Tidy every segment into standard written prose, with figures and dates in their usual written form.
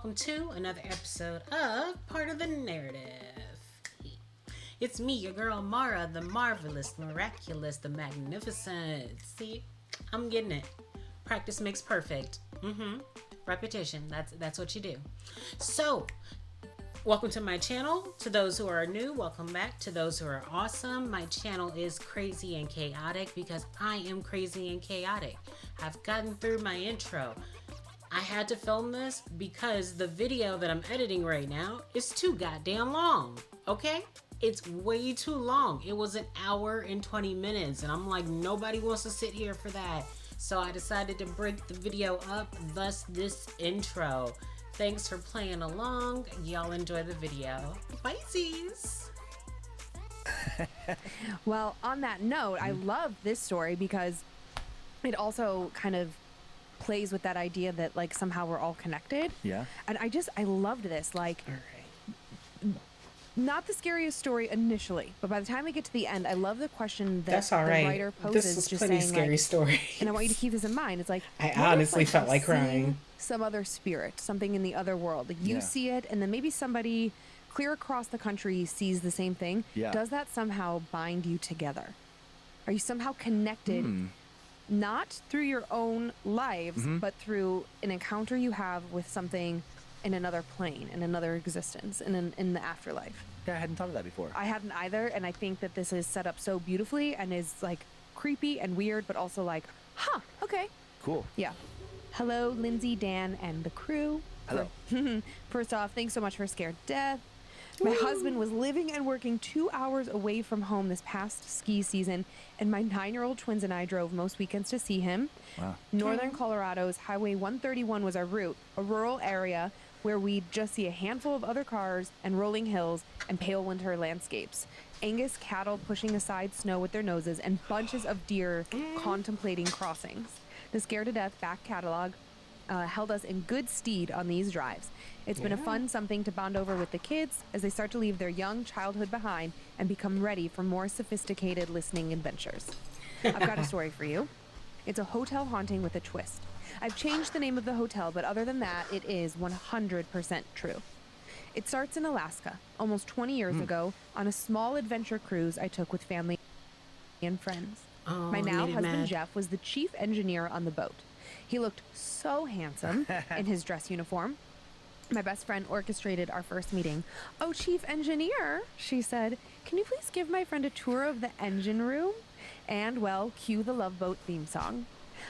welcome to another episode of Part of the Narrative. It's me, your girl Mara, the marvelous, miraculous, the magnificent. See, I'm getting it. Practice makes perfect. Repetition, that's what you do. So, welcome to my channel. To those who are new, welcome back. To those who are awesome, my channel is crazy and chaotic because I am crazy and chaotic. I've gotten through my intro. I had to film this because the video that I'm editing right now is too goddamn long, okay? It's way too long. It was an hour and 20 minutes, and I'm like, nobody wants to sit here for that. So I decided to break the video up, thus this intro. Thanks for playing along. Y'all enjoy the video. Bye-sies. Well, on that note, I love this story because it also kind of plays with that idea that like somehow we're all connected. Yeah. And I loved this. Like, All right. not the scariest story initially, but by the time we get to the end, I love the question that That's all the right. writer poses. This was just plenty saying, scary like, story. and I want you to keep this in mind. It's like, I what if, honestly felt I'm like crying. seeing some other spirit, something in the other world. Like you Yeah. see it, and then maybe somebody clear across the country sees the same thing. Yeah. Does that somehow bind you together? Are you somehow connected? Not through your own lives, but through an encounter you have with something in another plane, in another existence, in the afterlife. Yeah, I hadn't thought of that before. I hadn't either, and I think that this is set up so beautifully and is like creepy and weird, but also like, huh, okay. Cool. Yeah. Hello, Lindsay, Dan, and the crew. Hello. First off, thanks so much for Scared Death. My husband was living and working 2 hours away from home this past ski season, and my 9-year-old twins and I drove most weekends to see him. Wow. Northern Colorado's Highway 131 was our route, a rural area where we'd just see a handful of other cars and rolling hills and pale winter landscapes. Angus cattle pushing aside snow with their noses and bunches of deer contemplating crossings. The Scared to Death back catalog held us in good stead on these drives. It's been a fun something to bond over with the kids as they start to leave their young childhood behind and become ready for more sophisticated listening adventures. I've got a story for you. It's a hotel haunting with a twist. I've changed the name of the hotel, but other than that, it is 100% true. It starts in Alaska, almost 20 years ago, on a small adventure cruise I took with family and friends. Oh, My now made it husband mad. Jeff was the chief engineer on the boat. He looked so handsome in his dress uniform. My best friend orchestrated our first meeting. "Oh, chief engineer," she said, "can you please give my friend a tour of the engine room?" And, well, cue the Love Boat theme song.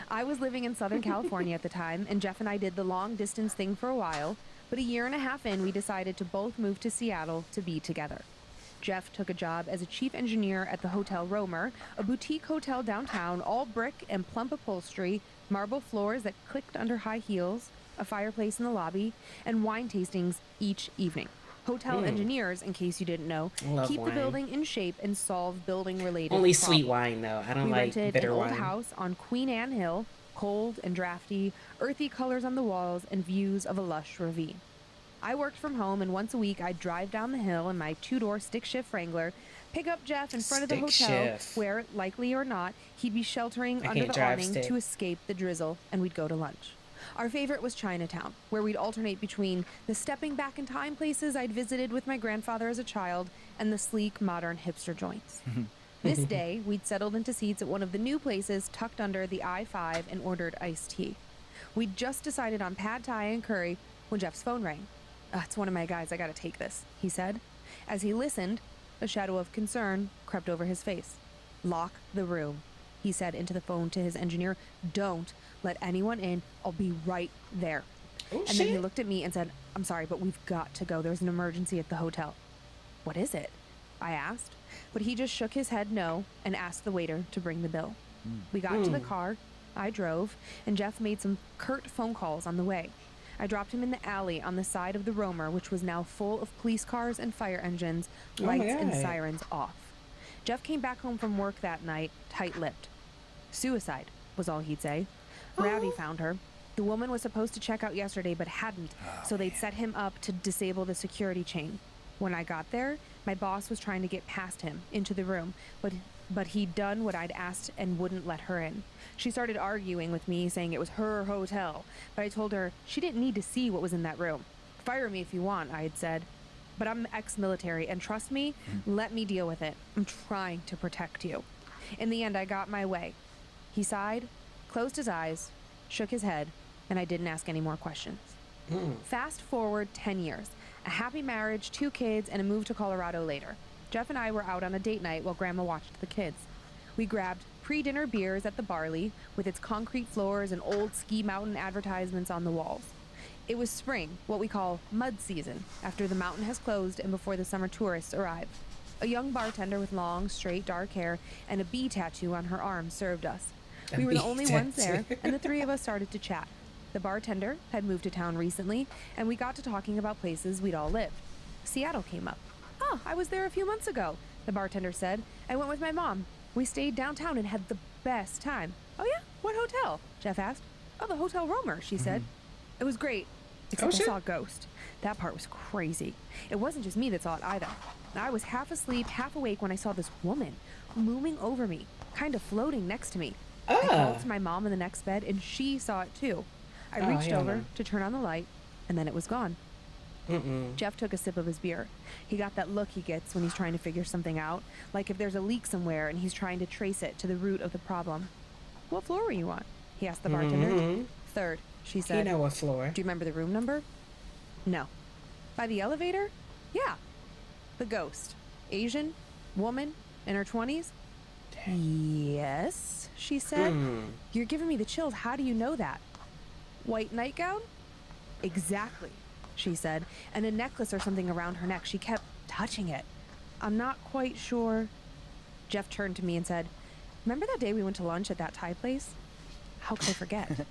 I was living in Southern California at the time, and Jeff and I did the long distance thing for a while, but a year and a half in, we decided to both move to Seattle to be together. Jeff took a job as a chief engineer at the Hotel Romer, a boutique hotel downtown, all brick and plump upholstery, marble floors that clicked under high heels, a fireplace in the lobby, and wine tastings each evening. Hotel engineers, in case you didn't know, Love keep wine. the building in shape and solve building-related Only problems. sweet wine, though. I don't We like rented bitter an old wine. house on Queen Anne Hill, cold and drafty, earthy colors on the walls, and views of a lush ravine. I worked from home, and once a week I'd drive down the hill in my two-door stick-shift Wrangler, pick up Jeff in front of the Stick hotel, shift. where, likely or not, he'd be sheltering I under can't the drive awning stick. to escape the drizzle, and we'd go to lunch. Our favorite was Chinatown, where we'd alternate between the stepping back in time places I'd visited with my grandfather as a child and the sleek, modern hipster joints. This day, we'd settled into seats at one of the new places tucked under the I-5 and ordered iced tea. We'd just decided on pad thai and curry when Jeff's phone rang. "It's one of my guys, I gotta take this," he said. As he listened, a shadow of concern crept over his face. "Lock the room," he said into the phone to his engineer. "Don't let anyone in. I'll be right there." Oh, And then he shit. looked at me and said, "I'm sorry, but we've got to go. There's an emergency at the hotel." "What is it?" I asked. But he just shook his head no and asked the waiter to bring the bill. We got to the car, I drove, and Jeff made some curt phone calls on the way. I dropped him in the alley on the side of the Romer, which was now full of police cars and fire engines, Oh my lights and God. sirens off. Jeff came back home from work that night, tight-lipped. Suicide was all he'd say. Rowdy found her. The woman was supposed to check out yesterday but hadn't, so they'd set him up to disable the security chain. When I got there, my boss was trying to get past him into the room, but he'd done what I'd asked and wouldn't let her in. She started arguing with me, saying it was her hotel, but I told her she didn't need to see what was in that room. Fire me if you want, I had said. But I'm ex-military, and trust me, let me deal with it. I'm trying to protect you. In the end, I got my way. He sighed, closed his eyes, shook his head, and I didn't ask any more questions. Fast forward 10 years. A happy marriage, 2 kids, and a move to Colorado later. Jeff and I were out on a date night while Grandma watched the kids. We grabbed pre-dinner beers at the Barley with its concrete floors and old ski mountain advertisements on the walls. It was spring, what we call mud season, after the mountain has closed and before the summer tourists arrive. A young bartender with long, straight, dark hair and a bee tattoo on her arm served us. We were the only ones there, and the 3 of us started to chat. The bartender had moved to town recently, and we got to talking about places we'd all lived. Seattle came up. "Oh, I was there a few months ago," the bartender said. "I went with my mom. We stayed downtown and had the best time." "Oh yeah? What hotel?" Jeff asked. "Oh, the Hotel Romer," she said. "It was great, except I saw a ghost. That part was crazy. It wasn't just me that saw it either. I was half asleep, half awake when I saw this woman looming over me, kind of floating next to me. I called to my mom in the next bed, and she saw it too. I reached over to turn on the light, and then it was gone." Jeff took a sip of his beer. He got that look he gets when he's trying to figure something out, like if there's a leak somewhere and he's trying to trace it to the root of the problem. "What floor were you on?" he asked the bartender. "Third," she said. You know what floor. "Do you remember the room number?" "No." "By the elevator?" "Yeah." "The ghost. Asian? Woman? In her 20s? "Yes," she said. "You're giving me the chills. How do you know that?" "White nightgown?" "Exactly," she said, "and a necklace or something around her neck. She kept touching it. I'm not quite sure." Jeff turned to me and said, "Remember that day we went to lunch at that Thai place?" How could I forget?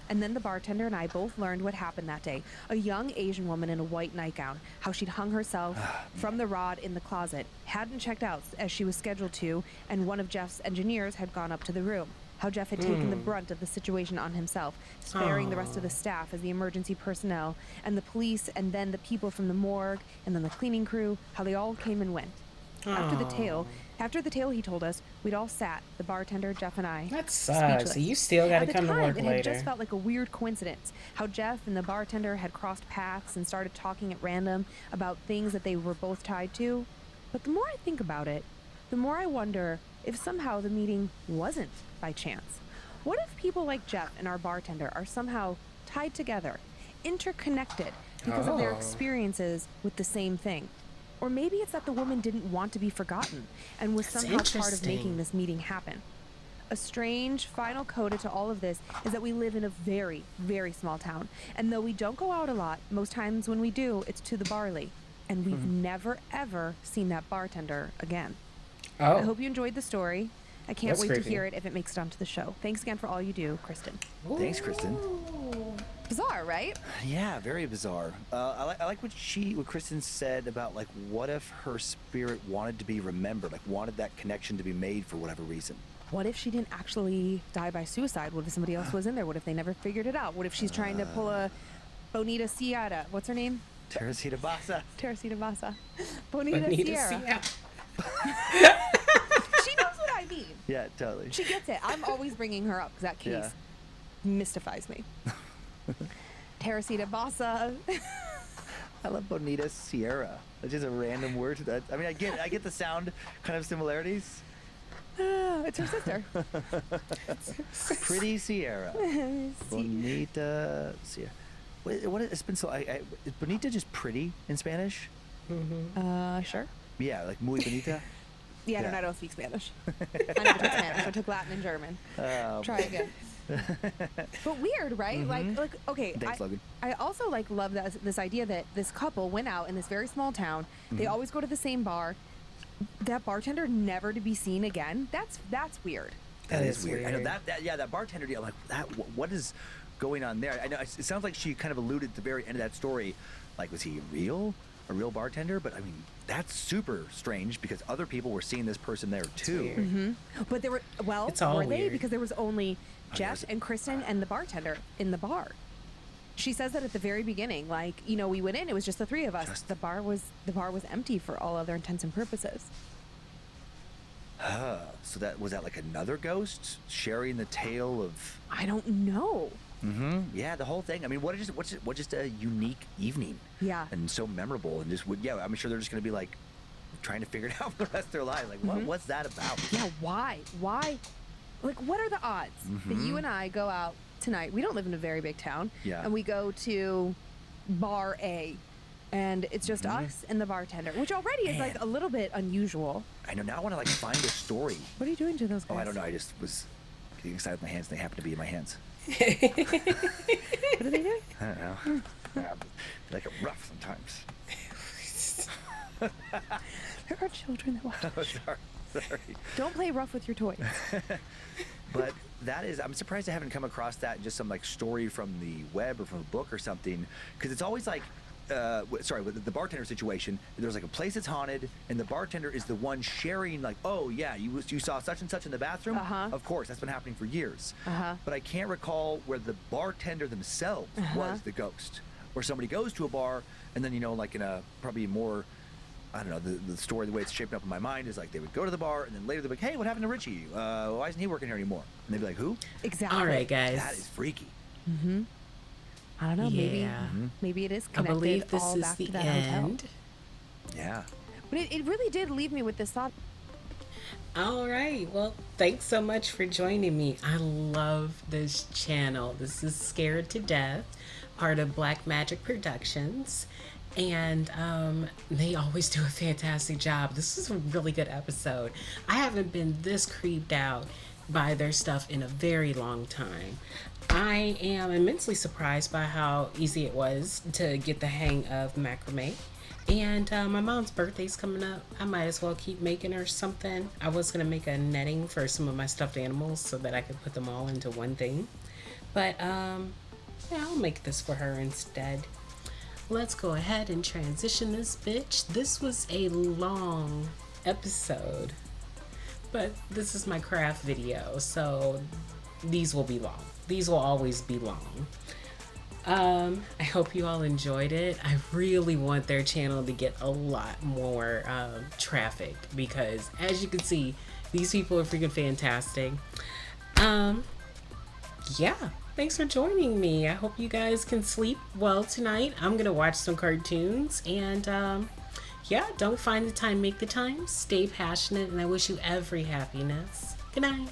And then the bartender and I both learned what happened that day. A young Asian woman in a white nightgown, how she'd hung herself from the rod in the closet, hadn't checked out as she was scheduled to, and one of Jeff's engineers had gone up to the room. How Jeff had taken the brunt of the situation on himself, sparing the rest of the staff as the emergency personnel, and the police, and then the people from the morgue, and then the cleaning crew, how they all came and went. After the tale he told us, we'd all sat, the bartender, Jeff, and I, That sucks. speechless. So you still got to come to work It later. had just felt like a weird coincidence. How Jeff and the bartender had crossed paths and started talking at random about things that they were both tied to. But the more I think about it, the more I wonder if somehow the meeting wasn't by chance. What if people like Jeff and our bartender are somehow tied together, interconnected because of their experiences with the same thing? Or maybe it's that the woman didn't want to be forgotten and was somehow part of making this meeting happen. A strange final coda to all of this is that we live in a very, very small town. And though we don't go out a lot, most times when we do, it's to the Barley. And we've never, ever seen that bartender again. I hope you enjoyed the story. I can't wait to hear it if it makes it onto the show. Thanks again for all you do, Kristen. Thanks, Kristen. Bizarre, right? Yeah, very bizarre. I like what Kristen said about, like, what if her spirit wanted to be remembered, like wanted that connection to be made for whatever reason. What if she didn't actually die by suicide? What if somebody else was in there? What if they never figured it out? What if she's trying to pull a Bonita Sierra? What's her name? Teresita Basa. Teresita Basa. Bonita Sierra. She knows what I mean. Yeah, totally. She gets it. I'm always bringing her up because that case mystifies me. Teresita Basa. I love Bonita Sierra. That's just a random word. That I mean, I get the sound kind of similarities. It's her sister. Pretty Sierra. Bonita Sierra. What it's been so? Is Bonita just pretty in Spanish? Sure. Yeah, like muy bonita. Yeah, no, I don't speak Spanish. I never took Spanish. I took Latin and German. Try again. But weird, right? Like, okay. Thanks, Logan. I also love this idea that this couple went out in this very small town. They always go to the same bar. That bartender never to be seen again. That's weird. That is weird. I know that bartender deal. Like that. What is going on there? I know it sounds like she kind of alluded at the very end of that story. Like, was he a real bartender? But I mean, that's super strange because other people were seeing this person there too. But there were they? Because there was only Jeff and Kristen and the bartender in the bar. She says that at the very beginning, we went in, it was just the 3 of us. The bar was empty for all other intents and purposes. So was that like another ghost sharing the tale of? I don't know. Yeah, the whole thing. I mean, what just a unique evening. Yeah. And so memorable, and just I'm sure they're just going to be like trying to figure it out for the rest of their lives. Like, what's that about? Yeah, why? Like, what are the odds that you and I go out tonight? We don't live in a very big town. Yeah. And we go to bar A, and it's just us and the bartender, which already is like a little bit unusual. I know. Now I want to like find a story. What are you doing to those guys? Oh, I don't know. I just was getting excited with my hands, and they happen to be in my hands. What are they doing? I don't know. Like a rough sometimes. There are children that watch. Oh, sorry. Don't play rough with your toys. But I'm surprised I haven't come across that in just some like story from the web or from a book or something, because it's always like, with the bartender situation, there's like a place that's haunted, and the bartender is the one sharing like, oh yeah, you saw such and such in the bathroom. Of course, that's been happening for years. But I can't recall where the bartender themselves was the ghost, or somebody goes to a bar and then like in a probably more, I don't know, the story, the way it's shaped up in my mind is like they would go to the bar, and then later they'd be like, hey, what happened to Richie? Why isn't he working here anymore? And they'd be like, who? Exactly. All right, guys. That is freaky. I don't know. Yeah. Maybe it is I connected believe this all is back the to that hotel. end. Yeah. But it really did leave me with this thought. All right. Well, thanks so much for joining me. I love this channel. This is Scared to Death, part of Black Magic Productions. And they always do a fantastic job. This is a really good episode. I haven't been this creeped out by their stuff in a very long time. I am immensely surprised by how easy it was to get the hang of macrame. And my mom's birthday's coming up. I might as well keep making her something. I was going to make a netting for some of my stuffed animals so that I could put them all into one thing. But yeah, I'll make this for her instead. Let's go ahead and transition this bitch. This was a long episode, but this is my craft video, so these will be long. These will always be long. I hope you all enjoyed it. I really want their channel to get a lot more traffic, because as you can see, these people are freaking fantastic. Yeah, thanks for joining me. I hope you guys can sleep well tonight. I'm gonna watch some cartoons, and yeah, don't find the time, make the time. Stay passionate, and I wish you every happiness. Good night.